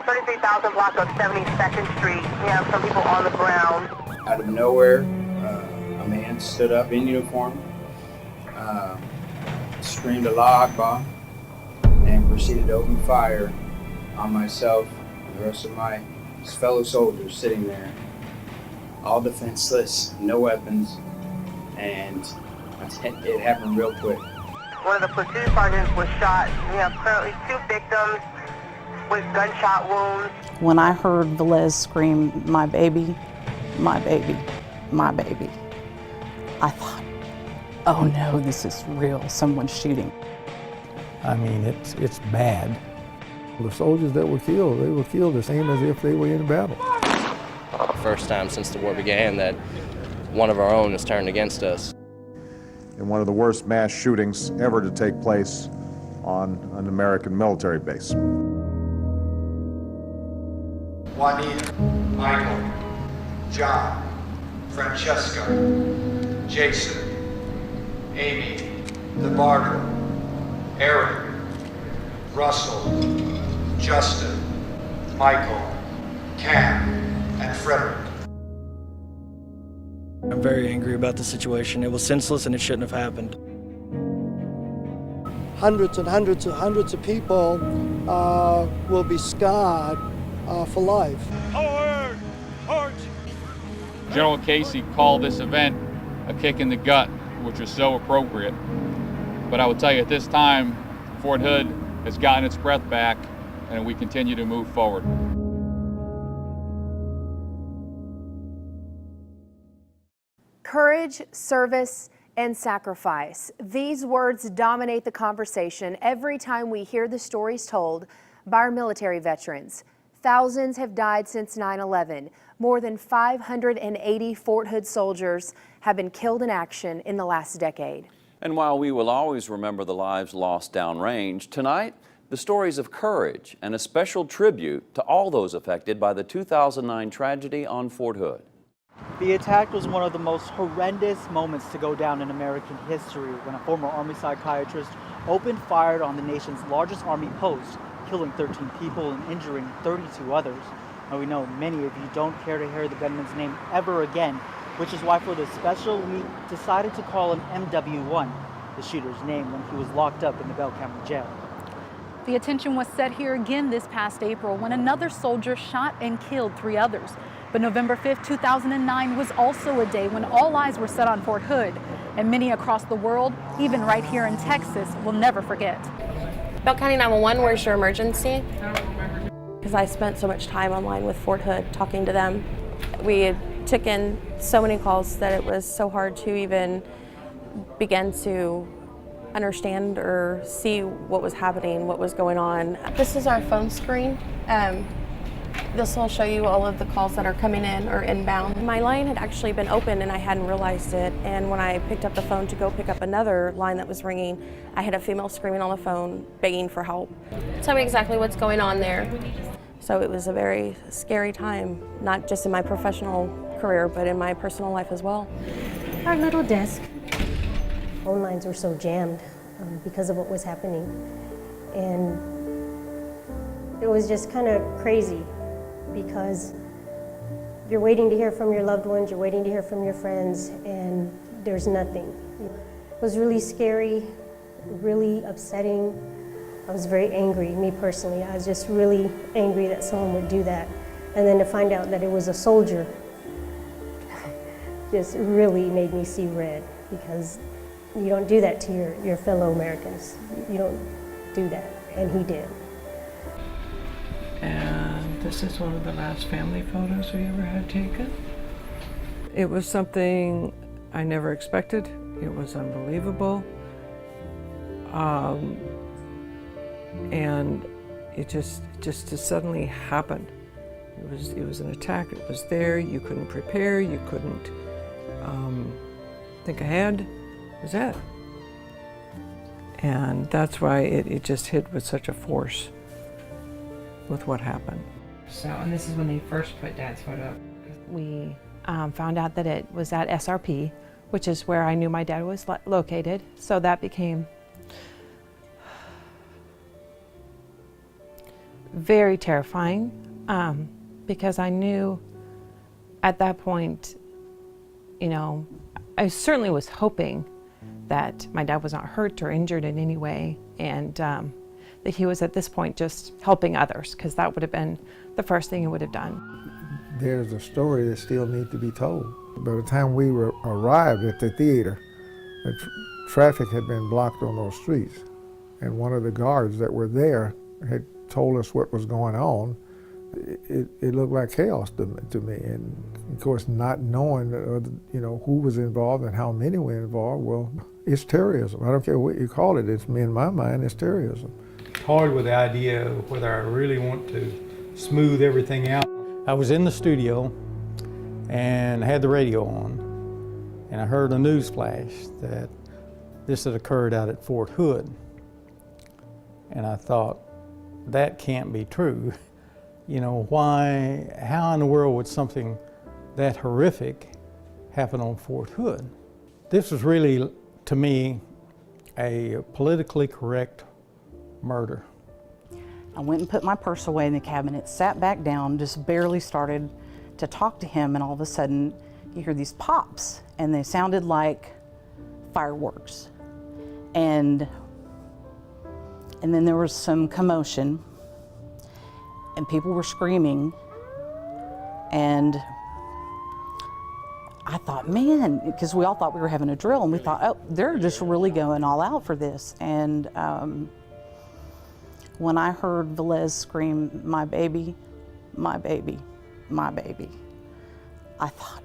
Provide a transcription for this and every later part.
33,000 block of 72nd Street. We have some people on the ground. Out of nowhere, a man stood up in uniform, screamed Allah Akbar, and proceeded to open fire on myself and the rest of my fellow soldiers sitting there, all defenseless, no weapons, and it happened real quick. One of the platoon sergeants was shot. We have currently 2 victims with gunshot wounds. When I heard Velez scream, "My baby, my baby, my baby," I thought, oh no, this is real, someone's shooting. I mean, it's bad. The soldiers that were killed, they were killed the same as if they were in battle. First time since the war began that one of our own has turned against us. In one of the worst mass shootings ever to take place on an American military base. Juanita, Michael, John, Francesca, Jason, Amy, Lebardo, Eric, Russell, Justin, Michael, Cam, and Frederick. I'm very angry about the situation. It was senseless and it shouldn't have happened. Hundreds and hundreds and hundreds of people will be scarred for life. General Casey called this event a kick in the gut, which was so appropriate. But I will tell you at this time, Fort Hood has gotten its breath back and we continue to move forward. Courage, service, and sacrifice. These words dominate the conversation every time we hear the stories told by our military veterans. Thousands have died since 9/11. More than 580 Fort Hood soldiers have been killed in action in the last decade. And while we will always remember the lives lost downrange, tonight, the stories of courage and a special tribute to all those affected by the 2009 tragedy on Fort Hood. The attack was one of the most horrendous moments to go down in American history when a former Army psychiatrist opened fire on the nation's largest Army post, killing 13 people and injuring 32 others. And we know many of you don't care to hear the gunman's name ever again, which is why for this special we decided to call him MW1, the shooter's name, when he was locked up in the Bell County Jail. The attention was set here again this past April when another soldier shot and killed 3 others. But November 5th, 2009 was also a day when all eyes were set on Fort Hood, and many across the world, even right here in Texas, will never forget. Bell County 911, where's your emergency? Because I spent so much time online with Fort Hood talking to them. We took in so many calls that it was so hard to even begin to understand or see what was happening, what was going on. This is our phone screen. This will show you all of the calls that are coming in or inbound. My line had actually been open and I hadn't realized it. And when I picked up the phone to go pick up another line that was ringing, I had a female screaming on the phone, begging for help. Tell me exactly what's going on there. So it was a very scary time, not just in my professional career, but in my personal life as well. Our little desk. Phone lines were so jammed because of what was happening. And it was just kind of crazy because you're waiting to hear from your loved ones, you're waiting to hear from your friends, and there's nothing. It was really scary, really upsetting. I was very angry, me personally. I was just really angry that someone would do that. And then to find out that it was a soldier just really made me see red, because you don't do that to your fellow Americans. You don't do that, and he did. And this is one of the last family photos we ever had taken. It was something I never expected. It was unbelievable. And it just suddenly happened. It was an attack. It was there. You couldn't prepare. You couldn't think ahead. It was that. And that's why it just hit with such a force with what happened. So, and this is when they first put Dad's photo up. We found out that it was at SRP, which is where I knew my dad was located. So that became very terrifying because I knew at that point, you know, I certainly was hoping that my dad was not hurt or injured in any way, and that he was at this point just helping others, because that would have been the first thing he would have done. There's a story that still needs to be told. By the time we arrived at the theater, the traffic had been blocked on those streets, and one of the guards that were there had told us what was going on. It looked like chaos to me, and of course, not knowing you know, who was involved and how many were involved. Well, it's terrorism. I don't care what you call it. It's, in my mind, it's terrorism. Hard with the idea of whether I really want to smooth everything out. I was in the studio and had the radio on, and I heard a news flash that this had occurred out at Fort Hood, and I thought, that can't be true. You know, how in the world would something that horrific happen on Fort Hood? This was really, to me, a politically correct murder. I went and put my purse away in the cabinet, sat back down, just barely started to talk to him, and all of a sudden you hear these pops, and they sounded like fireworks. And then there was some commotion, and people were screaming, and I thought, man, because we all thought we were having a drill, and we thought, oh, they're just really going all out for this. And when I heard Velez scream, my baby, my baby, my baby, I thought,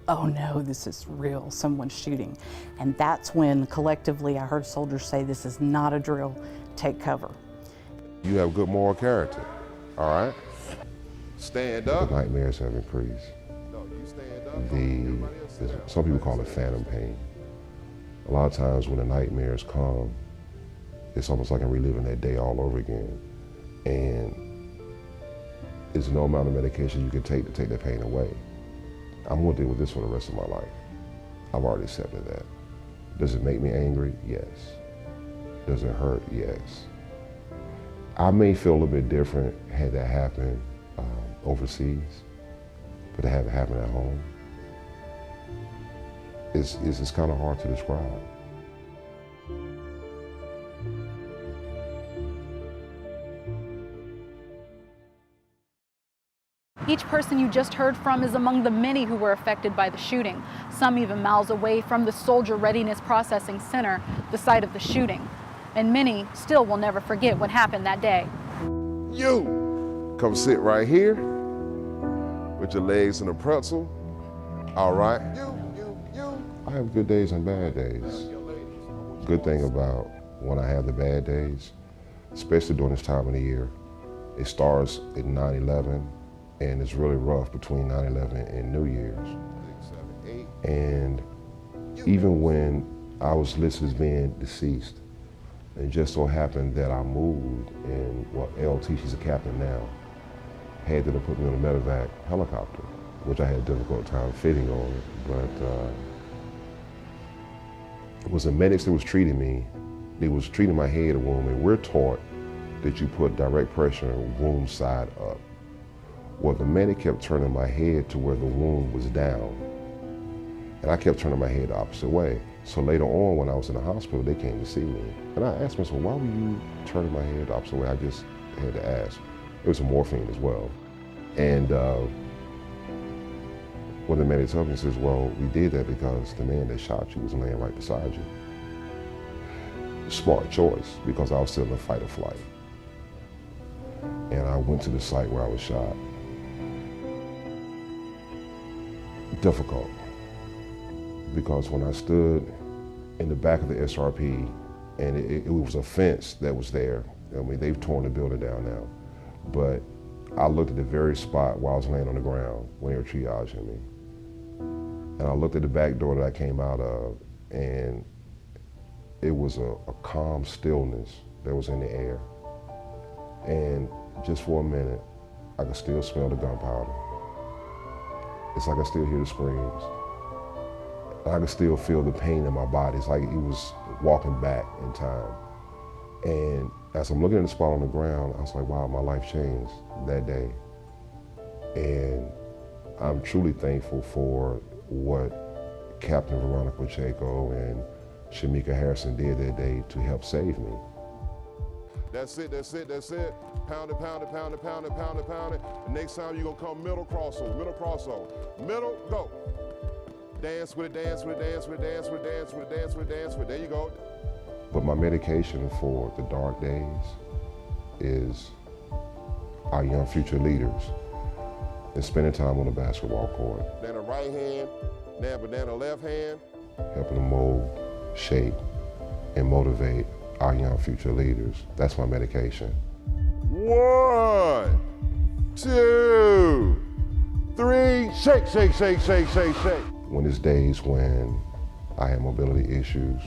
oh no, this is real, someone's shooting. And that's when collectively I heard soldiers say, this is not a drill, take cover. You have good moral character, all right? Stand up. The nightmares have increased. Some people call it phantom pain. A lot of times when the nightmares come, it's almost like I'm reliving that day all over again. And there's no amount of medication you can take to take that pain away. I'm gonna deal with this for the rest of my life. I've already accepted that. Does it make me angry? Yes. Does it hurt? Yes. I may feel a little bit different had that happen overseas, but to have it happen at home, it's kind of hard to describe. Each person you just heard from is among the many who were affected by the shooting, some even miles away from the Soldier Readiness Processing Center, the site of the shooting. And many still will never forget what happened that day. You, come sit right here with your legs in a pretzel, all right? I have good days and bad days. Good thing about when I have the bad days, especially during this time of the year, it starts at 9/11, and it's really rough between 9/11 and New Year's. And even when I was listed as being deceased, it just so happened that I moved, and well, LT, she's a captain now, had to put me on a medevac helicopter, which I had a difficult time fitting on, but it was the medics that was treating me. They was treating my head wound, and we're taught that you put direct pressure on wound side up. Well, the medic kept turning my head to where the wound was down, and I kept turning my head the opposite way. So later on, when I was in the hospital, they came to see me. And I asked them, so why were you turning my head the opposite way? I just had to ask. It was some morphine as well. And when the medic told me, he says, well, we did that because the man that shot you was laying right beside you. Smart choice, because I was still in a fight or flight. And I went to the site where I was shot. Difficult, because when I stood in the back of the SRP, and it was a fence that was there. I mean, they've torn the building down now, but I looked at the very spot where I was laying on the ground when they were triaging me. And I looked at the back door that I came out of, and it was a calm stillness that was in the air. And just for a minute, I could still smell the gunpowder. It's like I still hear the screams. I could still feel the pain in my body. It's like it was walking back in time. And As I'm looking at the spot on the ground, I was like, wow, my life changed that day. And I'm truly thankful for what Captain Veronica Pacheco and Shamika Harrison did that day to help save me. That's it, that's it, that's it. Pound it, pound it, pound it, pound it, pound it, pound it. The next time you're gonna come middle crossover, middle crossover. Middle, go. Dance with it, dance with it, dance with it, dance with it, dance with it, dance with it, dance with it. There you go. But my medication for the dark days is our young future leaders and spending time on the basketball court. Banana right hand, now banana left hand. Helping to mold, shape, and motivate our young future leaders. That's my medication. 1, 2, 3, shake, shake, shake, shake, shake, shake. When there's days when I have mobility issues,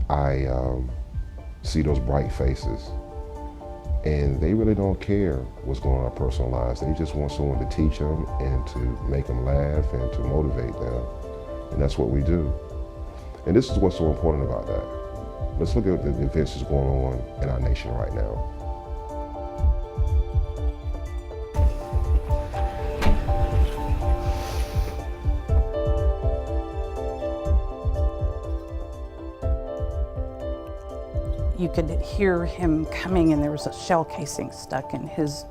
I see those bright faces, and they really don't care what's going on in our personal lives. They just want someone to teach them and to make them laugh and to motivate them, and that's what we do. And this is what's so important about that. Let's look at the events that's going on in our nation right now. You could hear him coming, and there was a shell casing stuck in his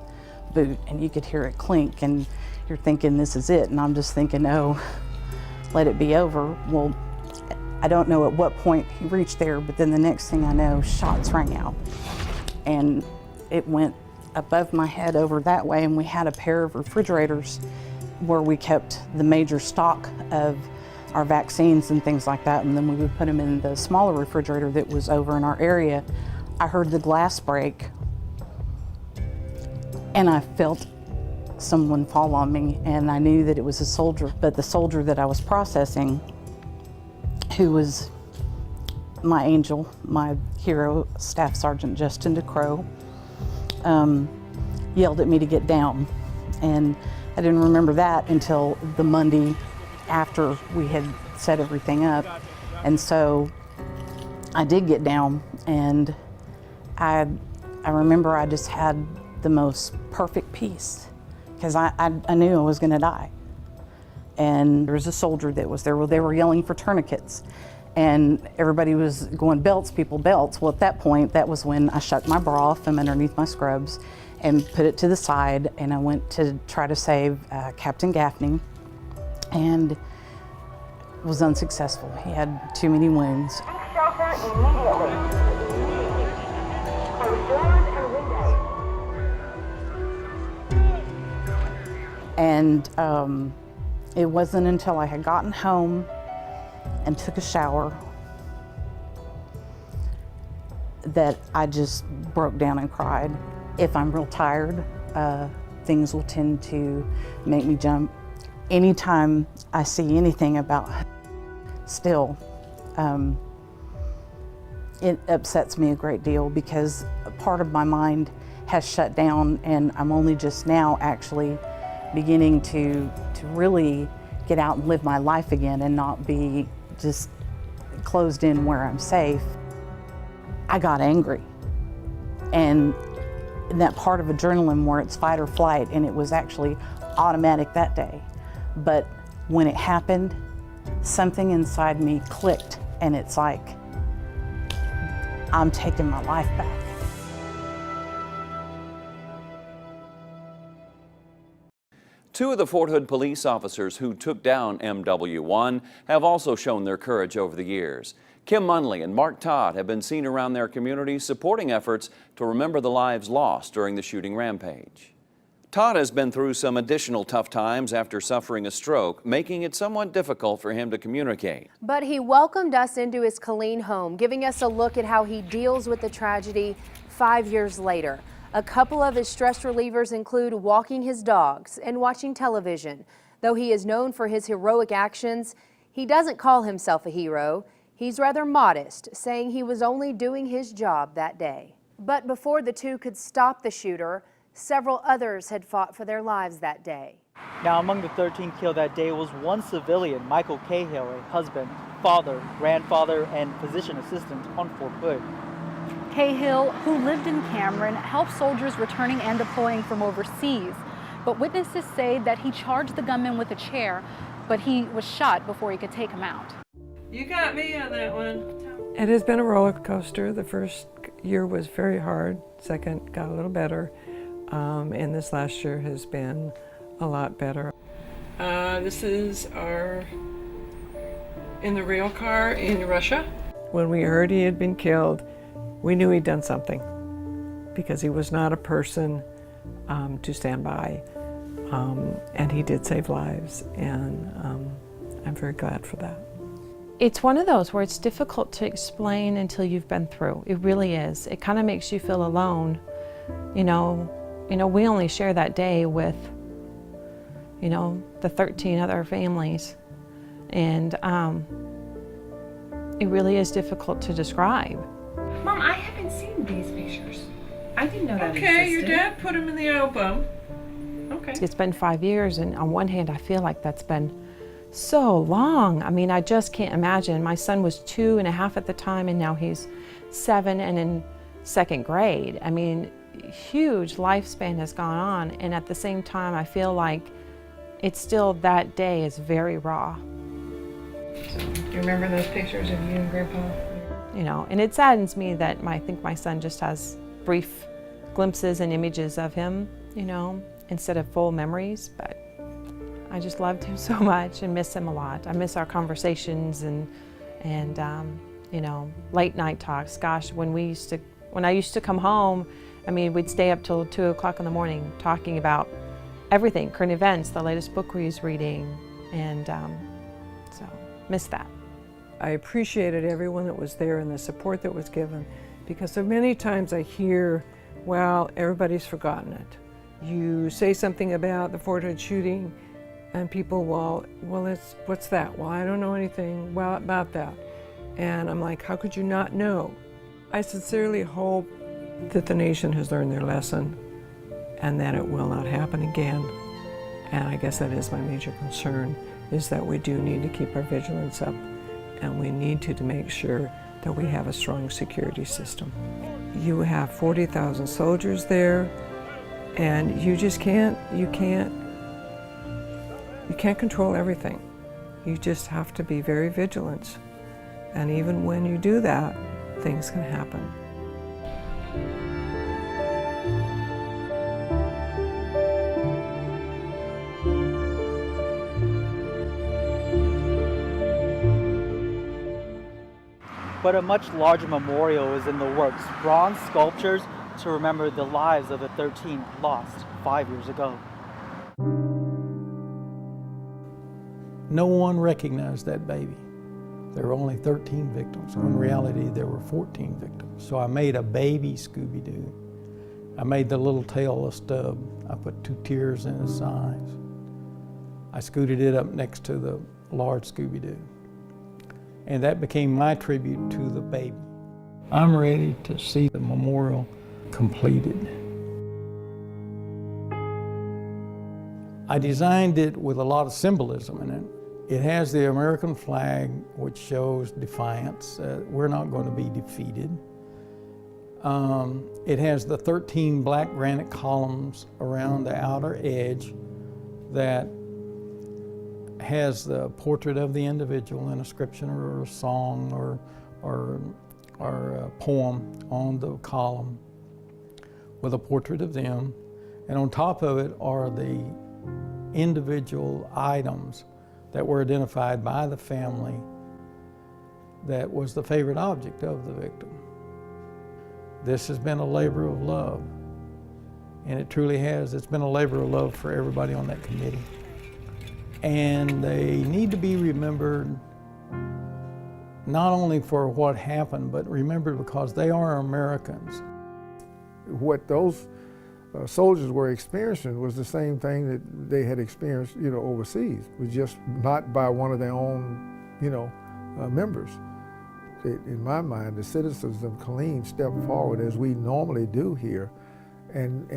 boot, and you could hear it clink, and you're thinking, this is it. And I'm just thinking, oh, let it be over. Well, I don't know at what point he reached there, but then the next thing I know, shots rang out. And it went above my head over that way, and we had a pair of refrigerators where we kept the major stock of our vaccines and things like that, and then we would put them in the smaller refrigerator that was over in our area. I heard the glass break, and I felt someone fall on me, and I knew that it was a soldier, but the soldier that I was processing, who was my angel, my hero, Staff Sergeant Justin DeCrow, yelled at me to get down. And I didn't remember that until the Monday after we had set everything up. And so I did get down, and I remember I just had the most perfect peace, because I knew I was gonna die. And there was a soldier that was there. Well, they were yelling for tourniquets, and everybody was going, belts, people, belts. Well, at that point, that was when I shucked my bra off from underneath my scrubs and put it to the side, and I went to try to save Captain Gaffney, and was unsuccessful. He had too many wounds. Shelter immediately. Close doors and windows. And it wasn't until I had gotten home and took a shower that I just broke down and cried. If I'm real tired, things will tend to make me jump. Anytime I see anything about Still, it upsets me a great deal, because a part of my mind has shut down, and I'm only just now actually beginning to really get out and live my life again and not be just closed in where I'm safe. I got angry, and in that part of adrenaline where it's fight or flight, and it was actually automatic that day. But when it happened, something inside me clicked, and it's like, I'm taking my life back. Two of the Fort Hood police officers who took down MW1 have also shown their courage over the years. Kim Munley and Mark Todd have been seen around their communities supporting efforts to remember the lives lost during the shooting rampage. Todd has been through some additional tough times after suffering a stroke, making it somewhat difficult for him to communicate. But he welcomed us into his Killeen home, giving us a look at how he deals with the tragedy 5 years later. A couple of his stress relievers include walking his dogs and watching television. Though he is known for his heroic actions, he doesn't call himself a hero. He's rather modest, saying he was only doing his job that day. But before the two could stop the shooter, several others had fought for their lives that day. Now, among the 13 killed that day was one civilian, Michael Cahill, a husband, father, grandfather, and physician assistant on Fort Hood. Cahill, who lived in Cameron, helped soldiers returning and deploying from overseas. But witnesses say that he charged the gunman with a chair, but he was shot before he could take him out. You got me on that one. It has been a roller coaster. The first year was very hard. Second got a little better. And this last year has been a lot better. This is our in the rail car in Russia. When we heard he had been killed, we knew he'd done something because he was not a person to stand by. And he did save lives, and I'm very glad for that. It's one of those where it's difficult to explain until you've been through. It really is. It kind of makes you feel alone. You know, we only share that day with, the 13 other families. And it really is difficult to describe. Mom, I haven't seen these pictures. I didn't know that Okay, existed. your dad put them in the album. Okay. It's been 5 years, and on one hand, I feel like that's been so long. I mean, I just can't imagine. My son was 2.5 at the time, and now he's 7 and in 2nd grade. I mean, huge lifespan has gone on, and at the same time, I feel like it's still, that day is very raw. So, do you remember those pictures of you and Grandpa? And it saddens me that I think my son just has brief glimpses and images of him, instead of full memories, but I just loved him so much and miss him a lot. I miss our conversations and late night talks. Gosh, when I used to come home, I mean, we'd stay up till 2 o'clock in the morning talking about everything, current events, the latest book we was reading, and so miss that. I appreciated everyone that was there and the support that was given, because so many times I hear, well, everybody's forgotten it. You say something about the Fort Hood shooting and people, what's that? Well, I don't know anything about that. And I'm like, how could you not know? I sincerely hope that the nation has learned their lesson and that it will not happen again. And I guess that is my major concern, is that we do need to keep our vigilance up, and we need to make sure that we have a strong security system. You have 40,000 soldiers there, and you just can't control everything. You just have to be very vigilant. And even when you do that, things can happen. But a much larger memorial is in the works. Bronze sculptures to remember the lives of the 13 lost 5 years ago. No one recognized that baby. There were only 13 victims. In reality, there were 14 victims. So I made a baby Scooby-Doo. I made the little tail of Stub. I put 2 tears in his eyes. I scooted it up next to the large Scooby-Doo. And that became my tribute to the baby. I'm ready to see the memorial completed. I designed it with a lot of symbolism in it. It has the American flag, which shows defiance. We're not going to be defeated. It has the 13 black granite columns around the outer edge that has the portrait of the individual, an inscription or a song or a poem on the column with a portrait of them. And on top of it are the individual items that were identified by the family that was the favorite object of the victim. This has been a labor of love, and it truly has. It's been a labor of love for everybody on that committee. And they need to be remembered not only for what happened, but remembered because they are Americans. What those soldiers were experiencing was the same thing that they had experienced, overseas. It was just not by one of their own, members. In my mind, the citizens of Killeen stepped forward as we normally do here, and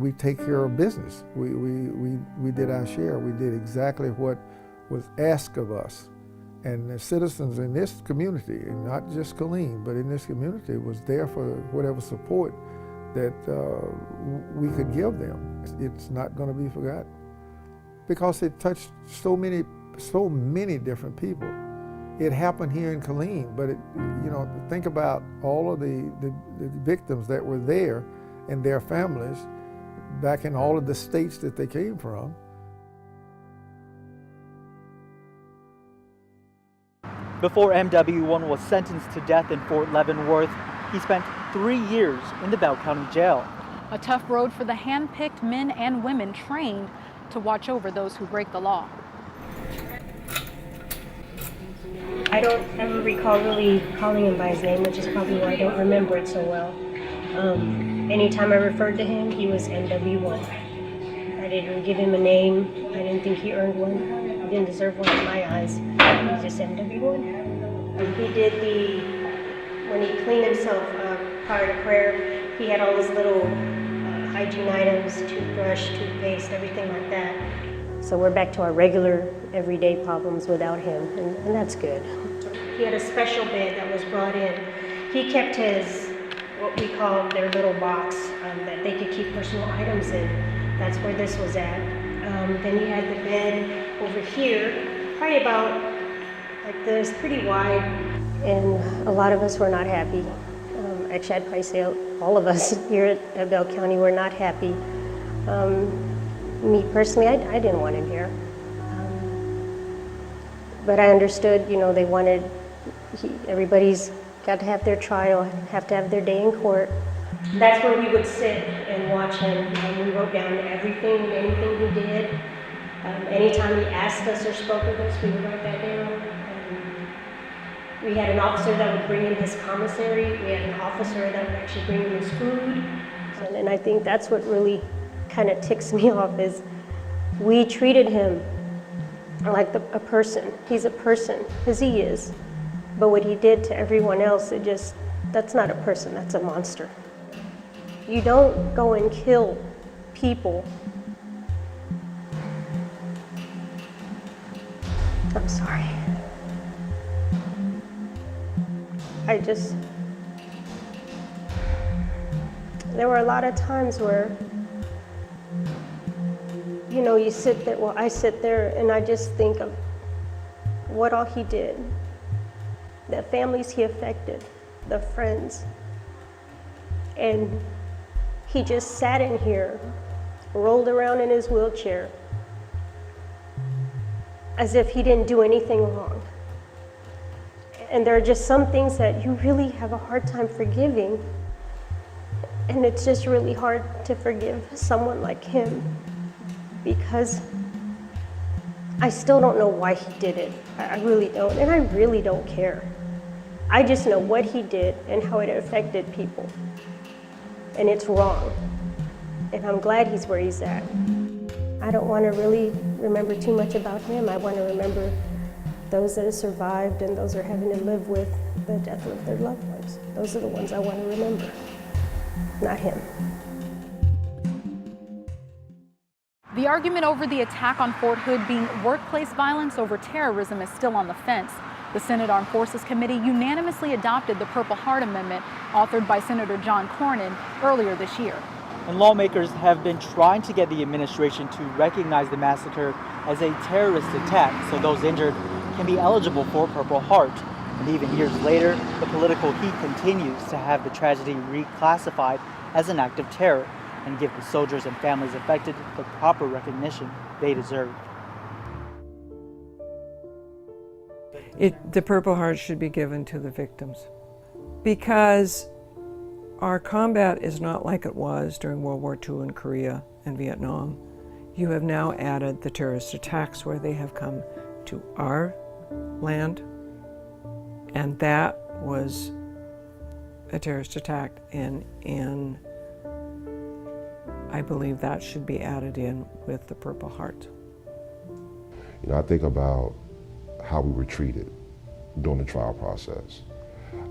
we take care of business. We did our share. We did exactly what was asked of us, And the citizens in this community, and not just Killeen, but in this community, was there for whatever support that we could give them. It's not going to be forgotten because it touched so many different people. It happened here in Killeen, but think about all of the victims that were there and their families back in all of the states that they came from. Before MW1 was sentenced to death in Fort Leavenworth, he spent 3 years in the Bell County Jail. A tough road for the hand-picked men and women trained to watch over those who break the law. I don't ever recall really calling him by his name, which is probably why I don't remember it so well. Anytime I referred to him, he was MW1. I didn't give him a name. I didn't think he earned one. He didn't deserve one in my eyes. He was just MW1. He did when he cleaned himself prior to prayer, he had all his little hygiene items, toothbrush, toothpaste, everything like that. So we're back to our regular, everyday problems without him, and that's good. He had a special bed that was brought in. He kept his, what we call their little box that they could keep personal items in. That's where this was at. Then he had the bed over here, probably about like this, pretty wide, and a lot of us were not happy. Actually, I'd probably say all of us here at Bell County were not happy. Me personally, I didn't want him here. But I understood, they wanted, everybody's got to have their trial, have to have their day in court. That's where we would sit and watch him. We wrote down everything, anything he did. Anytime he asked us or spoke with us, we would write that down. We had an officer that would bring in his commissary. We had an officer that would actually bring in his food. And I think that's what really kind of ticks me off is we treated him like a person. He's a person, because he is. But what he did to everyone else, that's not a person, that's a monster. You don't go and kill people. I'm sorry. There were a lot of times where, you sit there, I sit there and I just think of what all he did, the families he affected, the friends. And he just sat in here, rolled around in his wheelchair, as if he didn't do anything wrong. And there are just some things that you really have a hard time forgiving. And it's just really hard to forgive someone like him because I still don't know why he did it. I really don't, and I really don't care. I just know what he did and how it affected people. And it's wrong. And I'm glad he's where he's at. I don't want to really remember too much about him. I want to remember those that have survived and those that are having to live with the death of their loved ones. Those are the ones I want to remember, not him. The argument over the attack on Fort Hood being workplace violence over terrorism is still on the fence. The Senate Armed Forces Committee unanimously adopted the Purple Heart Amendment, authored by Senator John Cornyn earlier this year. And lawmakers have been trying to get the administration to recognize the massacre as a terrorist attack so those injured can be eligible for Purple Heart. And even years later, the political heat continues to have the tragedy reclassified as an act of terror and give the soldiers and families affected the proper recognition they deserve. The Purple Heart should be given to the victims because our combat is not like it was during World War II in Korea and Vietnam. You have now added the terrorist attacks where they have come to our land, and that was a terrorist attack, and I believe that should be added in with the Purple Heart. I think about how we were treated during the trial process.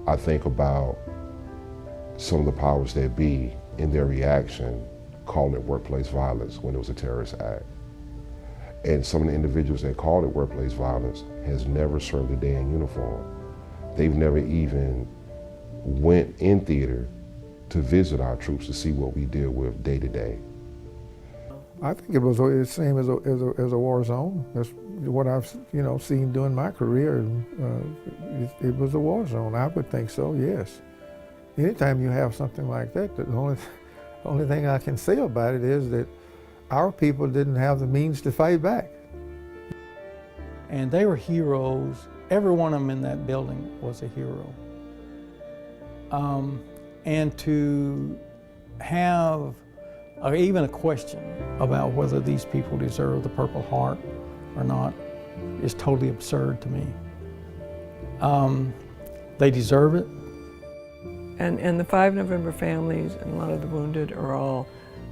I think about some of the powers that be in their reaction calling it workplace violence when it was a terrorist act. And some of the individuals that called it workplace violence has never served a day in uniform. They've never even went in theater to visit our troops to see what we deal with day to day. I think it was the same as a war zone. That's what I've seen during my career. It was a war zone. I would think so. Yes. Anytime you have something like that, the only thing I can say about it is that our people didn't have the means to fight back. And they were heroes. Every one of them in that building was a hero. And to have even a question about whether these people deserve the Purple Heart or not is totally absurd to me. They deserve it. And the 5 November families and a lot of the wounded are all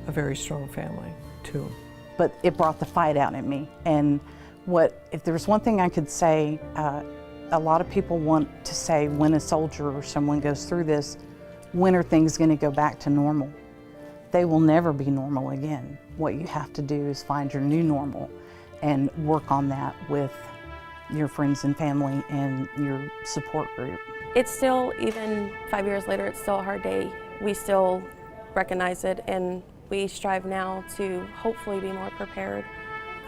a very strong family, too. But it brought the fight out in me. And if there was one thing I could say, a lot of people want to say when a soldier or someone goes through this, when are things going to go back to normal? They will never be normal again. What you have to do is find your new normal and work on that with your friends and family and your support group. It's still, even 5 years later, it's still a hard day. We still recognize it, and we strive now to hopefully be more prepared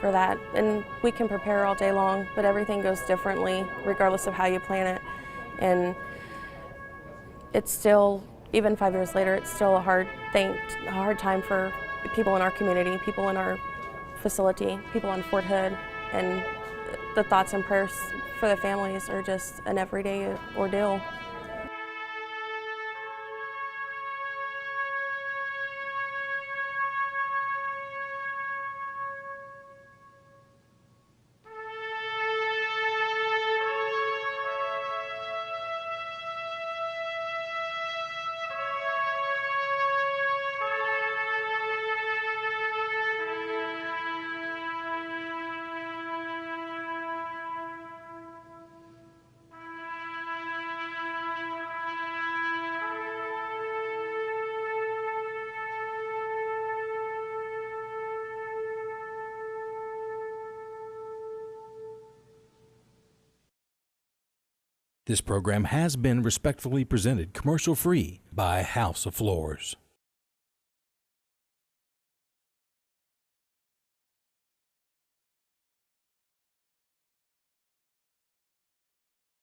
for that. And we can prepare all day long, but everything goes differently regardless of how you plan it. And it's still, even 5 years later, it's still a hard time for people in our community, people in our facility, people on Fort Hood, and the thoughts and prayers for the families are just an everyday ordeal. This program has been respectfully presented commercial-free by House of Floors.